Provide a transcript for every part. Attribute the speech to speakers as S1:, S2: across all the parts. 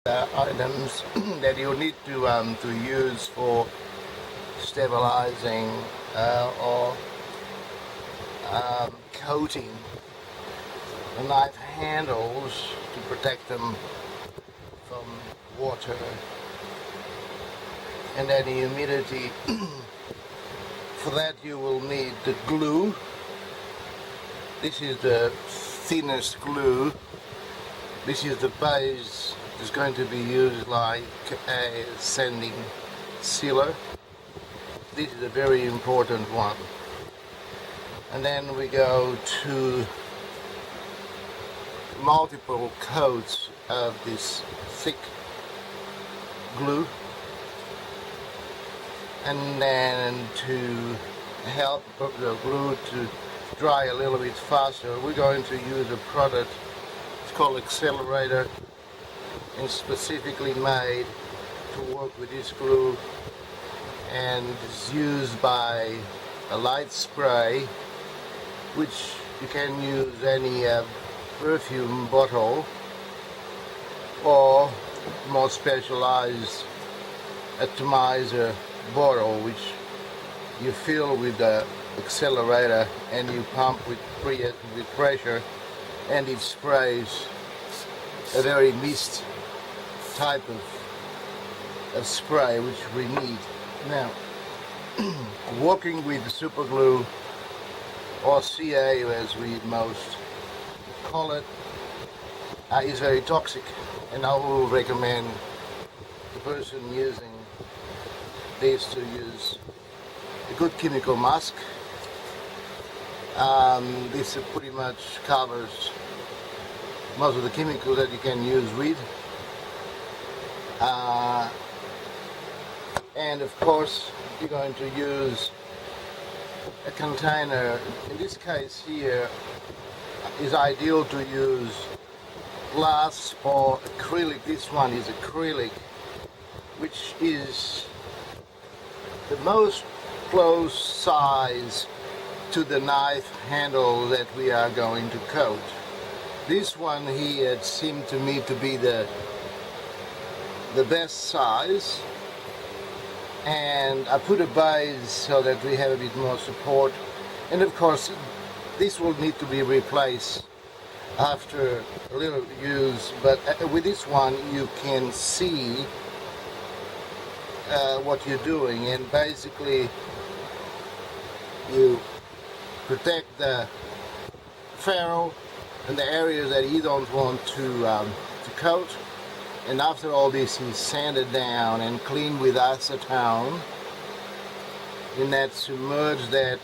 S1: items that you need to use for stabilizing or coating the knife handles to protect them from water and any humidity. For that you will need the glue. This is the thinnest glue. This is the base. It's going to be used like a sanding sealer. This is a very important one. And then we go to multiple coats of this thick glue, and then to help the glue to dry a little bit faster, we're going to use a product. It's called Accelerator, and specifically made to work with this glue, and is used by a light spray, which you can use any perfume bottle or more specialized atomizer bottle, which you fill with the accelerator and you pump with pressure, and it sprays a very mist type of spray which we need. Now, working with super glue, or CA as we most call it, is very toxic, and I will recommend the person using this to use a good chemical mask. This pretty much covers most of the chemicals that you can use with. And of course you're going to use a container. In this case here is ideal to use glass or acrylic. This one is acrylic, which is the most close size to the knife handle that we are going to coat. This one here seemed to me to be the best size, and I put a base so that we have a bit more support. And of course this will need to be replaced after a little use, but with this one you can see what you're doing, and basically you protect the ferrule and the areas that you don't want to coat. And after all this is sanded down and cleaned with acetone, and that submerge that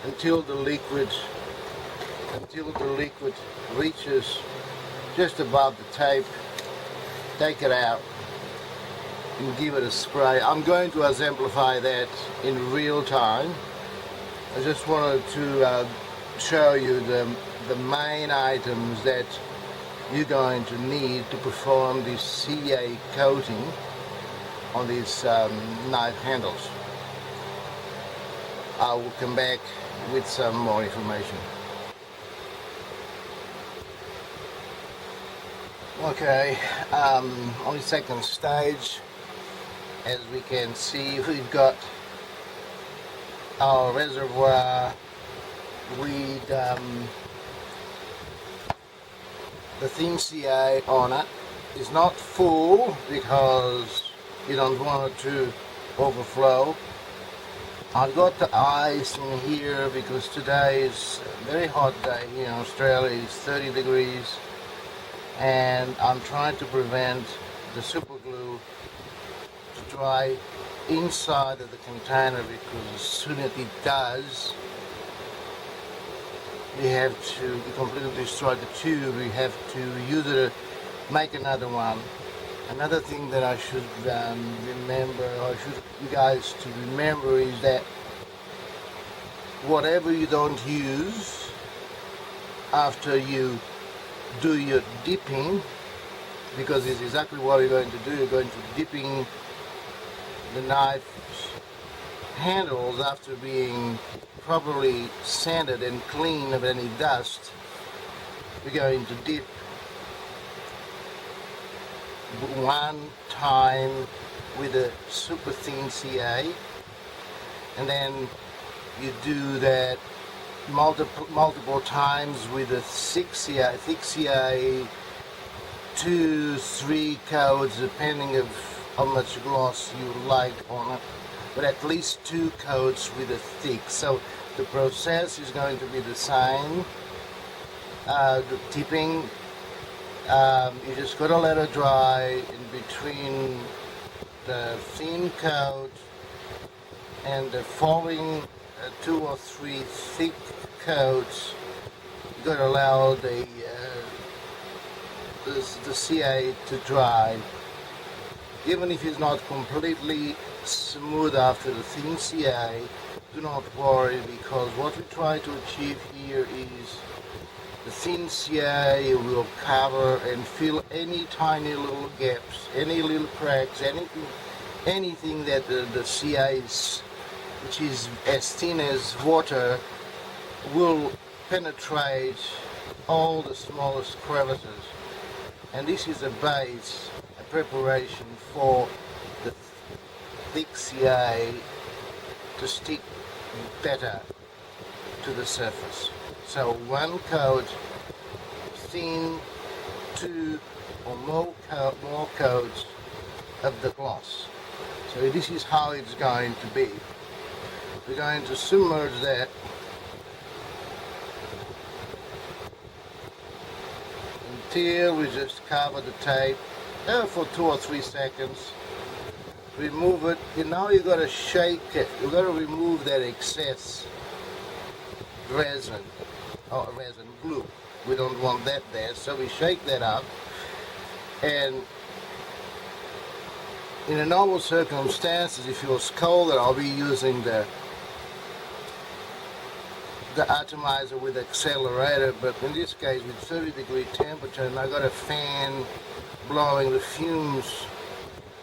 S1: until the liquid reaches just above the tape. Take it out and give it a spray. I'm going to exemplify that in real time. I just wanted to show you the main items that you're going to need to perform this CA coating on these knife handles. I will come back with some more information. Okay, on the second stage, as we can see, we've got our reservoir with the thin CA on it. Is not full because you don't want it to overflow. I've got the ice in here because today is a very hot day here in Australia. It's 30 degrees, and I'm trying to prevent the super glue to dry inside of the container, because as soon as it does, we have to completely destroy the tube. We have to use it to make another one. Another thing that I should remember, or should you guys to remember, is that whatever you don't use after you do your dipping, because it's exactly what you're going to do. You're going to dipping the knife handles after being properly sanded and clean of any dust. We're going to dip one time with a super thin CA, and then you do that multiple times with a thick CA, 2-3 coats depending of how much gloss you like on it, but at least 2 coats with a thick. So the process is going to be the same. The tipping, you just got to let it dry in between the thin coat and the following 2 or 3 thick coats. You got to allow the CA to dry. Even if it's not completely smooth after the thin CA, do not worry, because what we try to achieve here is the thin CA will cover and fill any tiny little gaps, any little cracks, anything that the CA is, which is as thin as water, will penetrate all the smallest crevices. And this is a base, a preparation for the thick CA to stick better to the surface. So 1 coat, thin, 2 or more coats of the gloss. So this is how it's going to be. We're going to submerge that until we just cover the tape for 2 or 3 seconds. Remove it, and now you got to shake it. You got to remove that excess resin or resin glue. We don't want that there, so we shake that up. And in a normal circumstances, if it was colder, I'll be using the atomizer with accelerator, but in this case with 30-degree temperature, and I got a fan blowing the fumes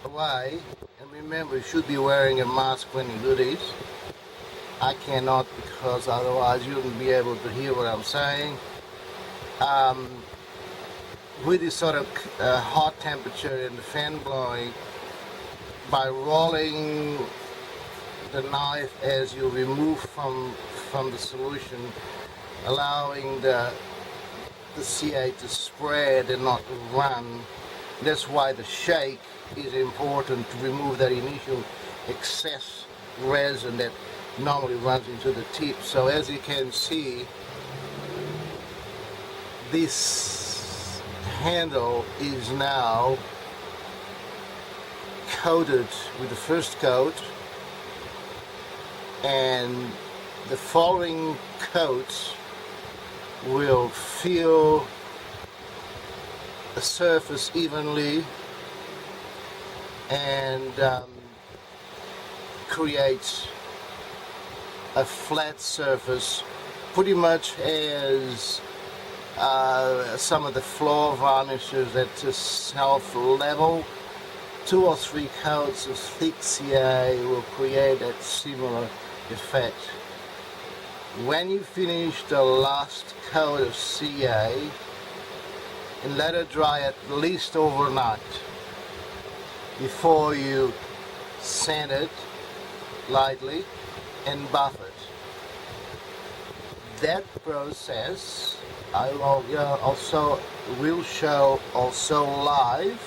S1: away. And remember, you should be wearing a mask when you do this. I cannot, because otherwise you wouldn't be able to hear what I'm saying. With this sort of hot temperature and the fan blowing, by rolling the knife as you remove from the solution, allowing the CA to spread and not run. That's why the shake is important, to remove that initial excess resin that normally runs into the tip. So as you can see, this handle is now coated with the first coat, and the following coats will fill the surface evenly and create a flat surface, pretty much as some of the floor varnishes that just self-level. 2 or 3 coats of thick CA will create that similar effect. When you finish the last coat of CA, and let it dry at least overnight before you sand it lightly and buff it. That process I will show also live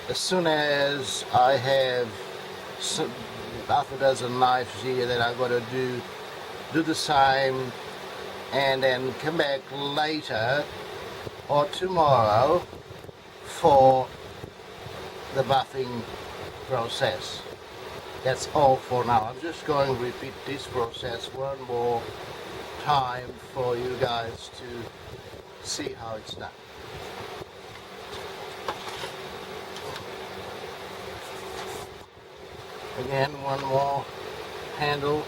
S1: as soon as I have half a dozen knives here that I've got to do the same, and then come back later or tomorrow for the buffing process. That's all for now. I'm just going to repeat this process one more time for you guys to see how it's done. Again, one more handle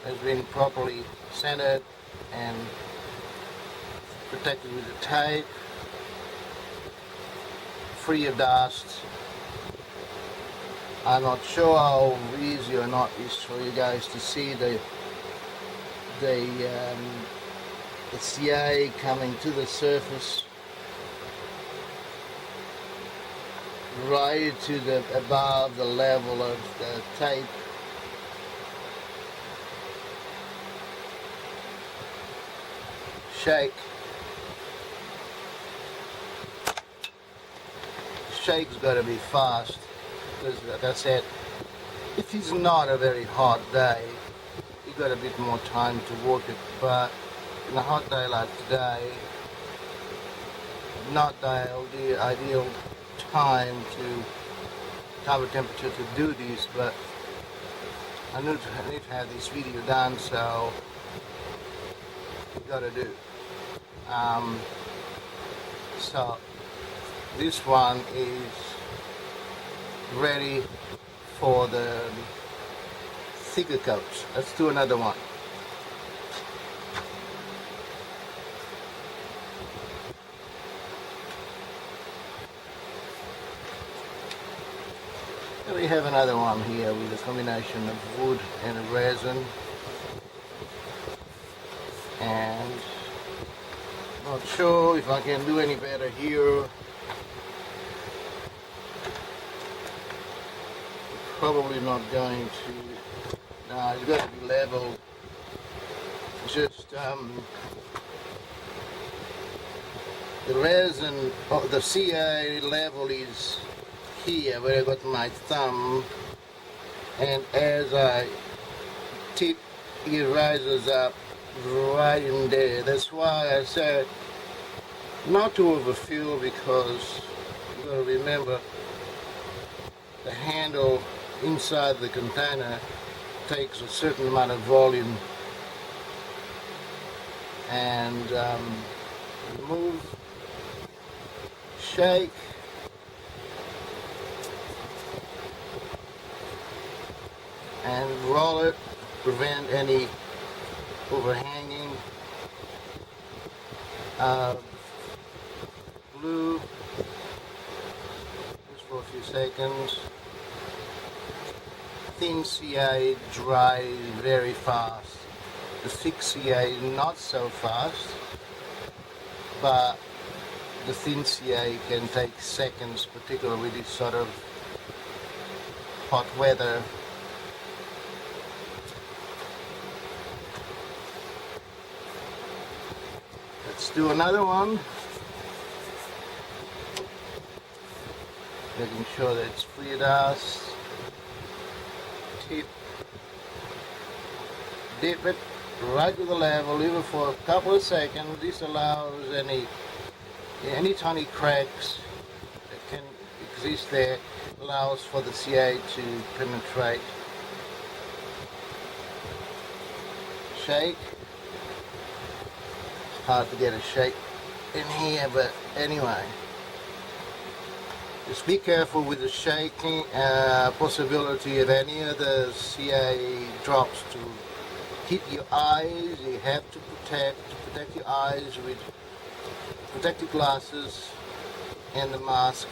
S1: has been properly centered and protected with the tape, free of dust. I'm not sure how easy or not it is for you guys to see the CA coming to the surface. right to the above the level of the tape. Shake. Shake's got to be fast, because like I said, if it's not a very hot day, you got a bit more time to work it, but in a hot day like today, not the ideal time temperature to do this, but I need to have this video done, so you gotta do. So this one is ready for the thicker coats. Let's do another one. And we have another one here with a combination of wood and a resin, and not sure if I can do any better here. Probably not going to. No, it's got to be level. Just the resin, the CA level is here where I got my thumb, and as I tip, it rises up right in there. That's why I said not to overfill, because you got to remember the handle inside the container takes a certain amount of volume, and remove, shake, and roll it, prevent any overhanging. Glue just for a few seconds. Thin CA dries very fast. The thick CA not so fast, but the thin CA can take seconds, particularly with this sort of hot weather. Let's do another one. Making sure that it's free of dust. Tip. Dip it right to the level, leave it for a couple of seconds. This allows any tiny cracks that can exist there, allows for the CA to penetrate. Shake. It's hard to get a shake in here, but anyway. Just be careful with the shaking, possibility of any of the CA drops to hit your eyes. You have to protect your eyes with protective glasses and the mask,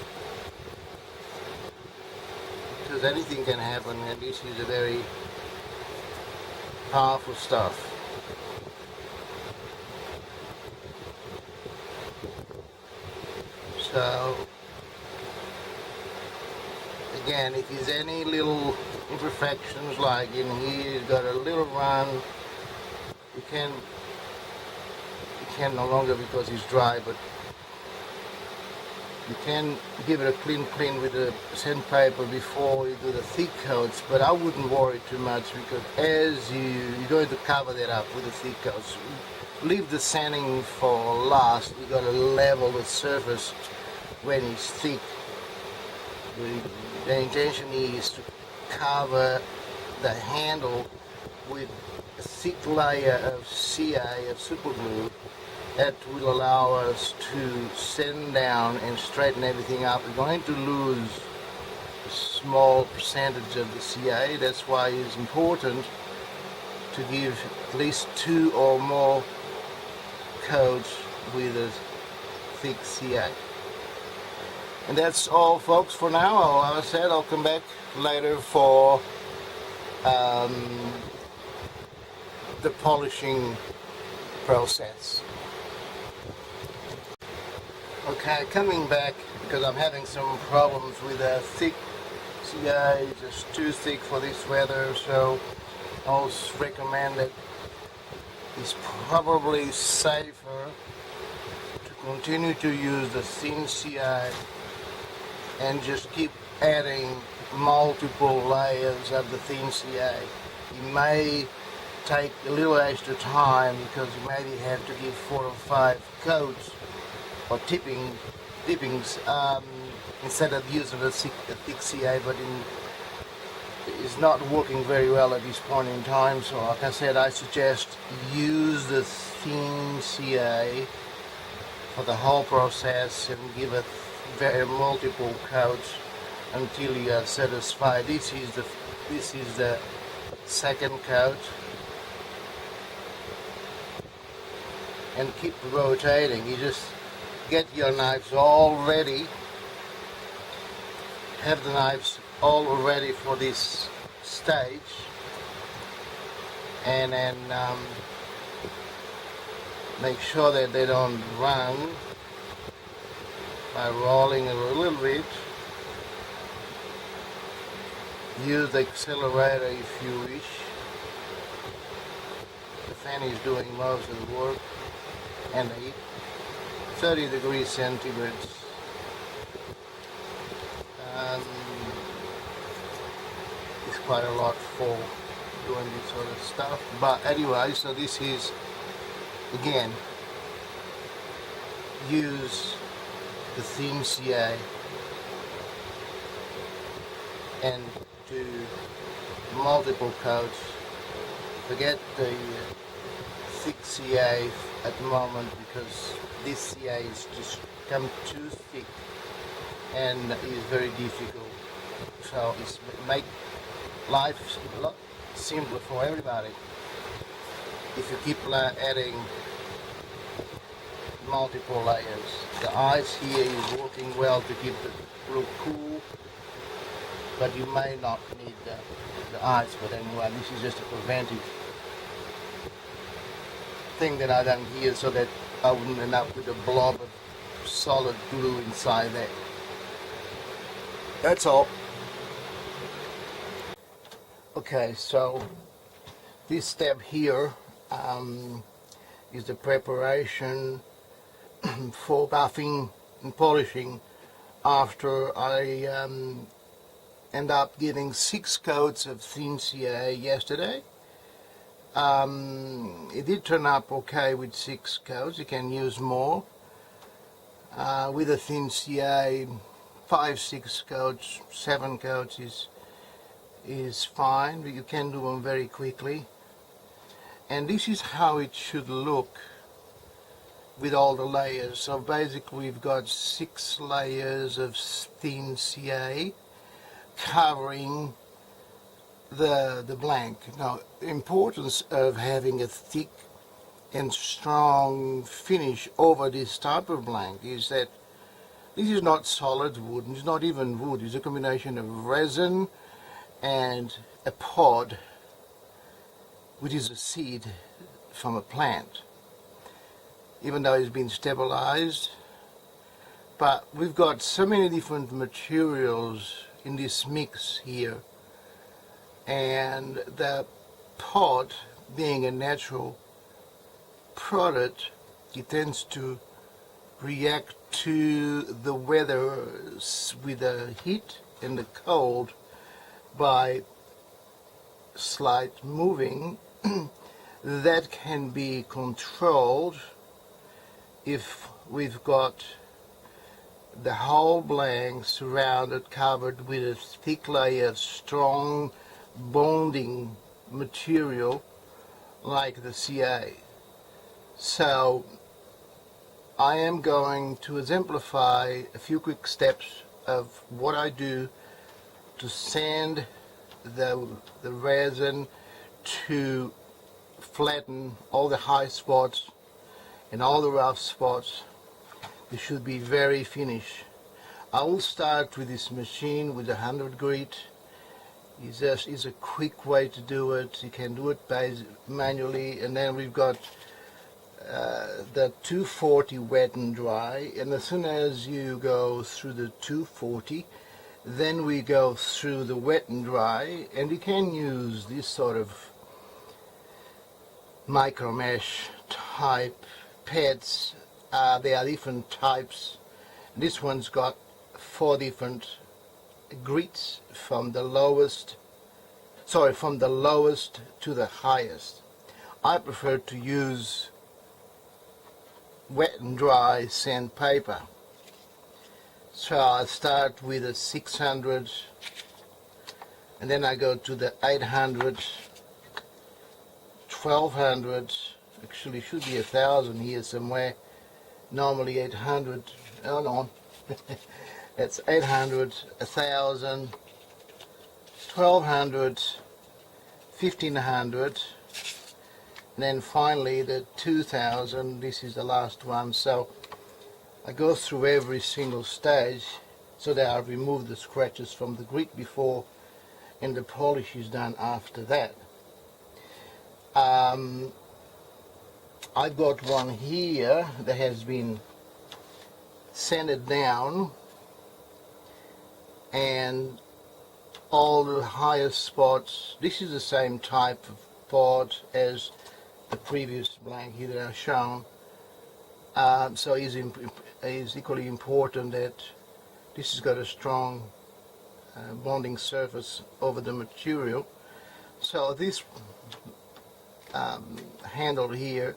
S1: because anything can happen, and this is a very powerful stuff. So again, if there's any little imperfections, like in here, you've got a little run, you can no longer, because it's dry, but you can give it a clean with the sandpaper before you do the thick coats, but I wouldn't worry too much, because as you're going to cover that up with the thick coats. Leave the sanding for last. You got to level the surface when it's thick. The intention is to cover the handle with a thick layer of CA, of super glue, that will allow us to sand down and straighten everything up. We're going to lose a small percentage of the CA. That's why it's important to give at least 2 or more coats with a thick CA. And that's all, folks, for now. Like I said, I'll come back later for the polishing process. Okay, coming back because I'm having some problems with a thick CA. It's too thick for this weather, so I always recommend that it's probably safer to continue to use the thin CA and just keep adding multiple layers of the thin CA. You may take a little extra time because you maybe have to give 4 or 5 coats or dippings instead of using a thick CA, but it's not working very well at this point in time. So like I said, I suggest use the thin CA for the whole process and give it very multiple coats until you are satisfied. This is the second coat, and keep rotating. You just get your knives all ready, have the knives all ready for this stage, and then make sure that they don't run by rolling it a little bit. Use the accelerator if you wish. The fan is doing most of the work, and the heat 30 degrees centigrade. It's quite a lot for doing this sort of stuff, but anyway, so this is, again, use the thin CA and do multiple coats. Forget the thick CA at the moment because this CA is just come too thick and is very difficult. So it's make life a lot simpler for everybody if you keep adding multiple layers. The ice here is working well to keep the glue cool, but you may not need the ice. But anyway, this is just a preventive thing that I done here so that I wouldn't end up with a blob of solid glue inside there. That's all. Okay, so this step here is the preparation for buffing and polishing after I end up giving 6 coats of thin CA yesterday. It did turn up okay with 6 coats. You can use more. With a thin CA, 5, 6 coats, 7 coats is fine, but you can do them very quickly. And this is how it should look with all the layers. So basically we've got 6 layers of thin CA covering the blank. Now, the importance of having a thick and strong finish over this type of blank is that this is not solid wood, it's not even wood, it's a combination of resin and a pod, which is a seed from a plant, even though it's been stabilized. But we've got so many different materials in this mix here, and the pod, being a natural product, it tends to react to the weather with the heat and the cold by slight moving. That can be controlled if we've got the whole blank surrounded, covered with a thick layer of strong bonding material like the CA. So I am going to exemplify a few quick steps of what I do to sand the resin to flatten all the high spots and all the rough spots. They should be very finished. I will start with this machine with 100 grit. It's a quick way to do it. You can do it manually, and then we've got the 240 wet and dry, and as soon as you go through the 240, then we go through the wet and dry, and you can use this sort of micro mesh type pads. There are different types. This one's got 4 different grits from the lowest to the highest. I prefer to use wet and dry sandpaper. So I start with a 600, and then I go to the 800, 1200, actually should be 1000 here somewhere, normally 800, oh no, it's 800, 1000, 1200, 1500, and then finally the 2000. This is the last one. So I go through every single stage so that I remove the scratches from the grit before, and the polish is done after that. I've got one here that has been sanded down, and all the highest spots, this is the same type of pot as the previous blank here that I've shown. So it's equally important that this has got a strong bonding surface over the material. So this handle here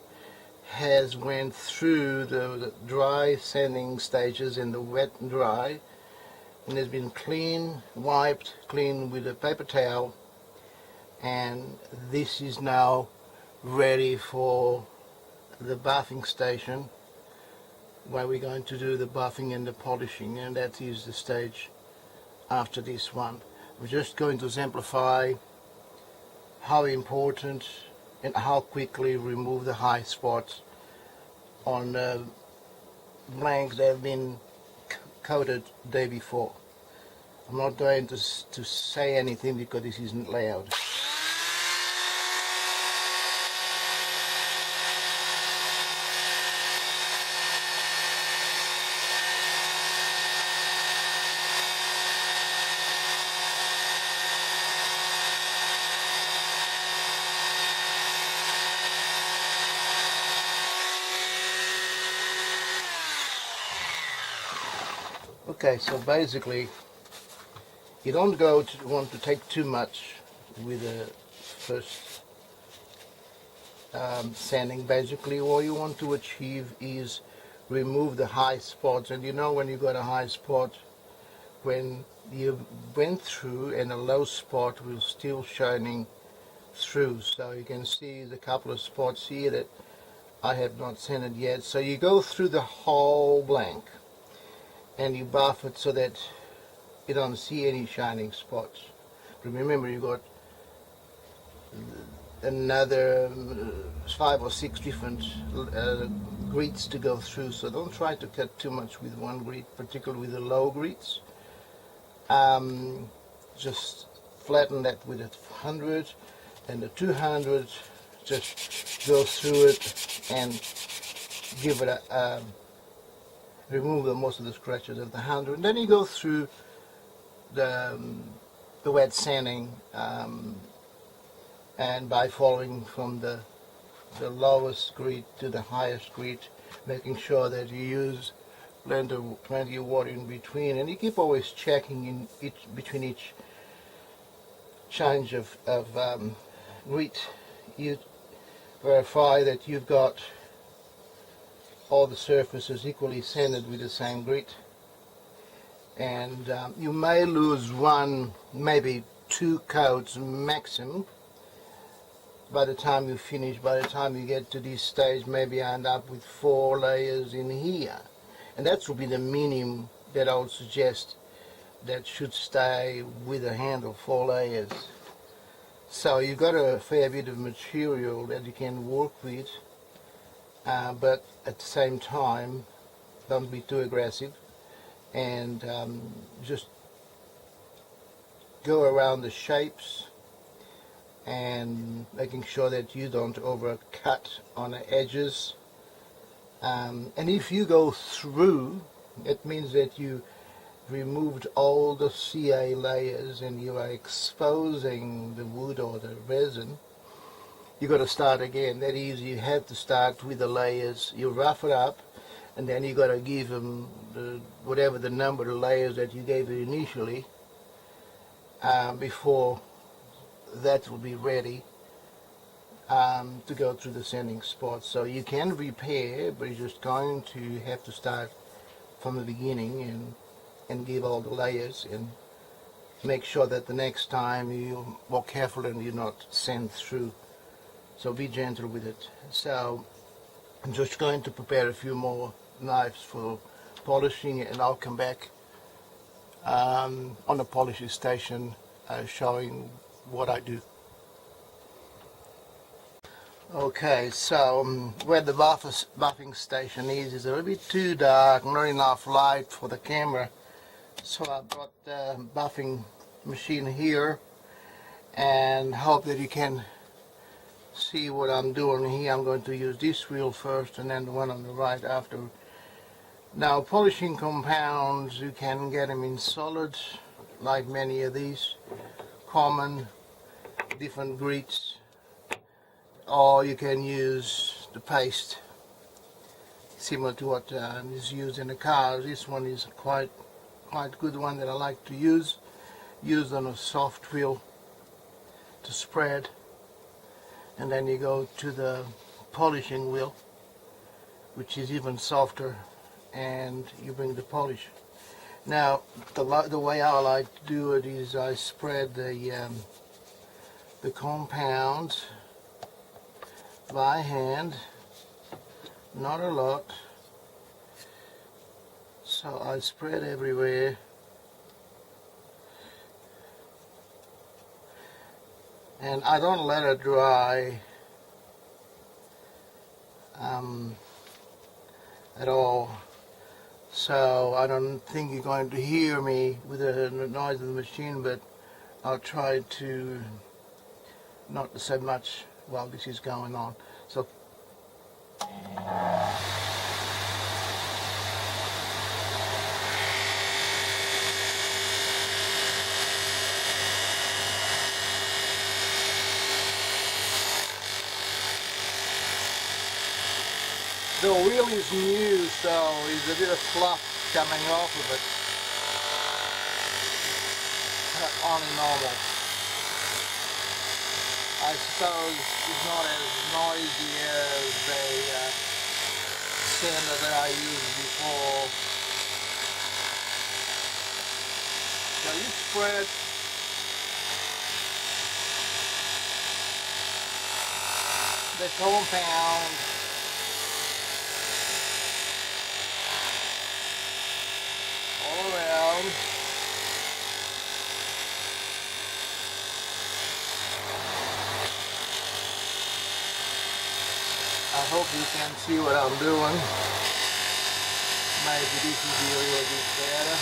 S1: has went through the dry sanding stages and the wet and dry, and has been wiped clean with a paper towel, and this is now ready for the buffing station, where we're going to do the buffing and the polishing, and that is the stage after this one. We're just going to exemplify how important and how quickly remove the high spots on blanks that have been coated the day before. I'm not going to say anything because this isn't loud. Okay, so basically you don't want to take too much with the first sanding. Basically all you want to achieve is remove the high spots, and you know when you got a high spot, when you went through and a low spot will still shining through. So you can see the couple of spots here that I have not sanded yet. So you go through the whole blank and you buff it so that you don't see any shining spots. Remember, you got another 5 or 6 different grits to go through, so don't try to cut too much with one grit, particularly with the low grits. Just flatten that with a 100, and the 200 just go through it and give it a remove most of the scratches of the 100, and then you go through the wet sanding, and by following from the lowest grit to the highest grit, making sure that you use plenty of water in between, and you keep always checking between each change of grit. You verify that you've got all the surfaces equally sanded with the same grit, and you may lose one, maybe 2 coats maximum by the time you finish. By the time you get to this stage, maybe I end up with 4 layers in here, and that will be the minimum that I would suggest that should stay with a handle, 4 layers. So you've got a fair bit of material that you can work with, but at the same time don't be too aggressive, and just go around the shapes and making sure that you don't overcut on the edges, And if you go through, it means that you removed all the CA layers and you are exposing the wood or the resin. You got to start again. That is, you have to start with the layers. You rough it up, and then you got to give them whatever the number of layers that you gave it initially, before that will be ready to go through the sanding spot. So you can repair, but you're just going to have to start from the beginning and give all the layers and make sure that the next time you're more careful and you're not sand through. So be gentle with it. So I'm just going to prepare a few more knives for polishing, and I'll come back on the polishing station showing what I do. Okay, so where the buffing station is a little bit too dark, not enough light for the camera. So I brought the buffing machine here and hope that you can see what I'm doing here. I'm going to use this wheel first and then the one on the right after. Now, polishing compounds, you can get them in solid, like many of these common different grits, or you can use the paste similar to what is used in the cars. This one is quite good one that I like to use on a soft wheel to spread, and then you go to the polishing wheel, which is even softer, and you bring the polish. Now the way I like to do it is I spread the compound by hand, not a lot, so I spread everywhere, and I don't let it dry at all. So I don't think you're going to hear me with the noise of the machine, but I'll try to not to say much while this is going on. So the wheel is new, so there's a bit of fluff coming off of it. Only normal. I suppose it's not as noisy as the sander that I used before. So you spread the compound all around. I hope you can see what I'm doing. Maybe this will be a little bit better.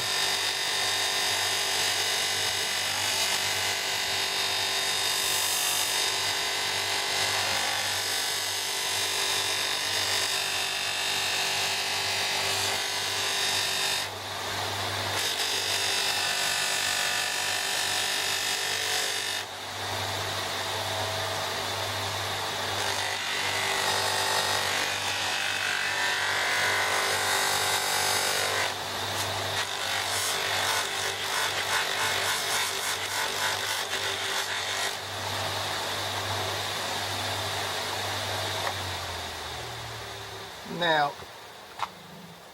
S1: Now,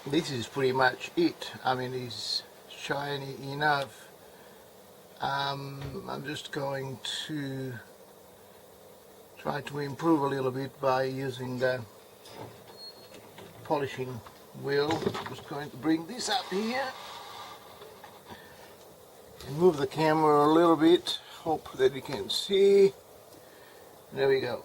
S1: this is pretty much it. I mean, it's shiny enough. I'm just going to try to improve a little bit by using the polishing wheel. I'm just going to bring this up here and move the camera a little bit. Hope that you can see. There we go.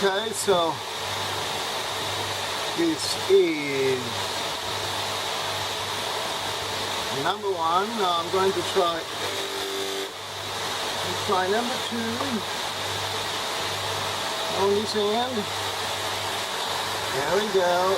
S1: Okay, so this is number one. Now I'm going to try number two on this end. There we go.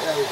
S1: There we go.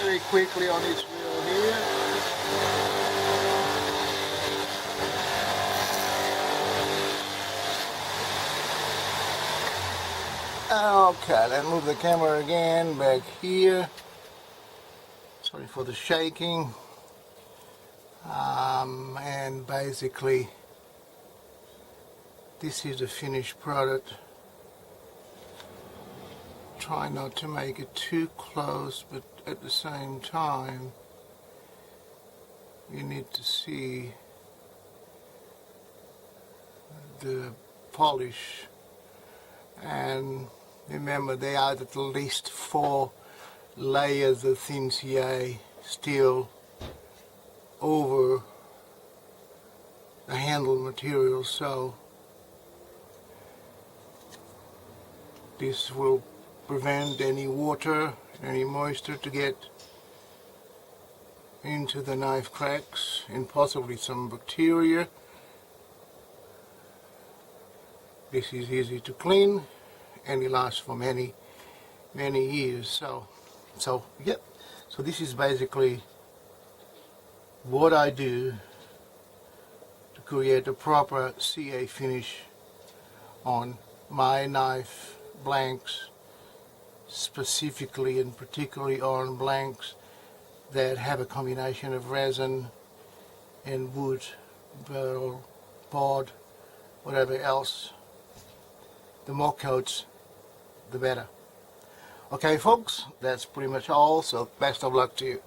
S1: Very quickly on this wheel here. Okay, let's move the camera again back here. Sorry for the shaking. And basically this is the finished product. Try not to make it too close, but at the same time you need to see the polish. And remember, there are at least 4 layers of thin CA steel over the handle material, so this will prevent any water, any moisture to get into the knife cracks and possibly some bacteria. This is easy to clean and it lasts for many years. So yep. So this is basically what I do to create a proper CA finish on my knife blanks, specifically and particularly on blanks that have a combination of resin and wood, barrel, board, whatever else. The more coats, the better. Okay folks, that's pretty much all, so best of luck to you.